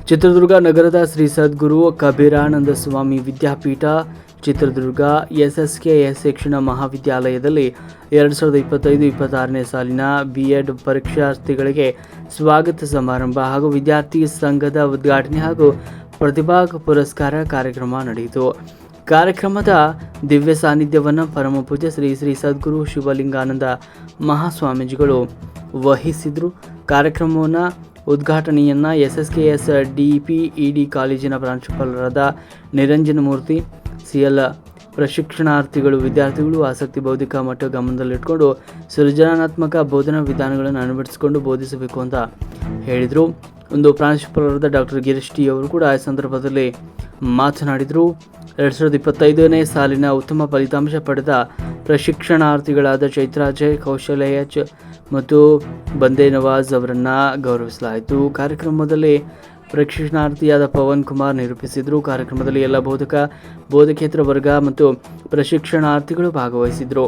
ಚಿತ್ರದುರ್ಗ ನಗರದ ಶ್ರೀ ಸದ್ಗುರು ಕಬೀರಾನಂದ ಸ್ವಾಮಿ ವಿದ್ಯಾಪೀಠ, ಚಿತ್ರದುರ್ಗ SSKS ಶಿಕ್ಷಣ ಮಹಾವಿದ್ಯಾಲಯದಲ್ಲಿ 2025-26ನೇ ಸಾಲಿನ B.Ed ಪರೀಕ್ಷಾರ್ಥಿಗಳಿಗೆ ಸ್ವಾಗತ ಸಮಾರಂಭ ಹಾಗೂ ವಿದ್ಯಾರ್ಥಿ ಸಂಘದ ಉದ್ಘಾಟನೆ ಹಾಗೂ ಪ್ರತಿಭಾ ಪುರಸ್ಕಾರ ಕಾರ್ಯಕ್ರಮ ನಡೆಯಿತು. ಕಾರ್ಯಕ್ರಮದ ದಿವ್ಯ ಸಾನ್ನಿಧ್ಯವನ್ನು ಪರಮ ಪೂಜ್ಯ ಶ್ರೀ ಸದ್ಗುರು ಶಿವಲಿಂಗಾನಂದ ಮಹಾಸ್ವಾಮೀಜಿಗಳು ವಹಿಸಿದರು. ಕಾರ್ಯಕ್ರಮವನ್ನು ಉದ್ಘಾಟನೆಯನ್ನು SSKS DPED ಕಾಲೇಜಿನ ಪ್ರಾಂಶುಪಾಲರಾದ ನಿರಂಜನ ಮೂರ್ತಿ CL ಪ್ರಶಿಕ್ಷಣಾರ್ಥಿಗಳು, ವಿದ್ಯಾರ್ಥಿಗಳು ಆಸಕ್ತಿ ಬೌದ್ಧಿಕ ಮಟ್ಟ ಗಮನದಲ್ಲಿಟ್ಟುಕೊಂಡು ಸೃಜನಾತ್ಮಕ ಬೋಧನಾ ವಿಧಾನಗಳನ್ನು ಅಳವಡಿಸಿಕೊಂಡು ಬೋಧಿಸಬೇಕು ಅಂತ ಹೇಳಿದರು. ಒಂದು ಪ್ರಾಂಶುಪಾಲರಾದ ಡಾಕ್ಟರ್ ಗಿರೀಶ್ ಟಿ ಅವರು ಕೂಡ ಈ ಸಂದರ್ಭದಲ್ಲಿ ಮಾತನಾಡಿದರು. 2025ನೇ ಸಾಲಿನ ಉತ್ತಮ ಫಲಿತಾಂಶ ಪಡೆದ ಪ್ರಶಿಕ್ಷಣಾರ್ಥಿಗಳಾದ ಚೈತ್ರ ಅಜಯ್, ಕೌಶಲ್ಯ H ಮತ್ತು ಬಂದೇ ನವಾಜ್ ಅವರನ್ನು ಗೌರವಿಸಲಾಯಿತು. ಕಾರ್ಯಕ್ರಮದಲ್ಲಿ ಪ್ರಶಿಕ್ಷಣಾರ್ಥಿಯಾದ ಪವನ್ ಕುಮಾರ್ ನಿರೂಪಿಸಿದರು. ಕಾರ್ಯಕ್ರಮದಲ್ಲಿ ಎಲ್ಲ ಬೋಧಕೇತರ ವರ್ಗ ಮತ್ತು ಪ್ರಶಿಕ್ಷಣಾರ್ಥಿಗಳು ಭಾಗವಹಿಸಿದರು.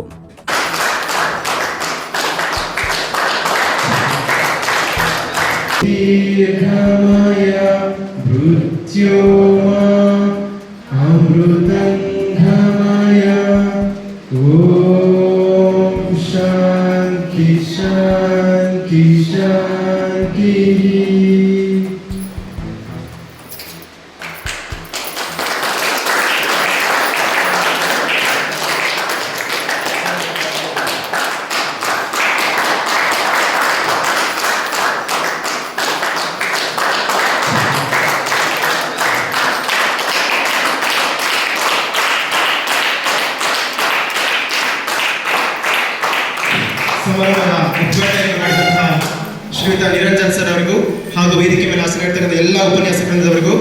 ಶಾಂತಿ ಶಾಂತಿ ಶಾಂತಿ. ಸಮಾರಂಭದ ಉದ್ಘಾಟನೆಯನ್ನು ಮಾಡಿದಂತಹ ಶ್ರೀಯುತ ನಿರಂಜನ್ ಸರ್ ಅವರಿಗೂ ಹಾಗೂ ವೇದಿಕೆ ಮೇಲೆ ಆಸೀನರಾಗಿರ್ತಕ್ಕಂಥ ಎಲ್ಲ ಉಪನ್ಯಾಸ ವೃಂದದವರಿಗೂ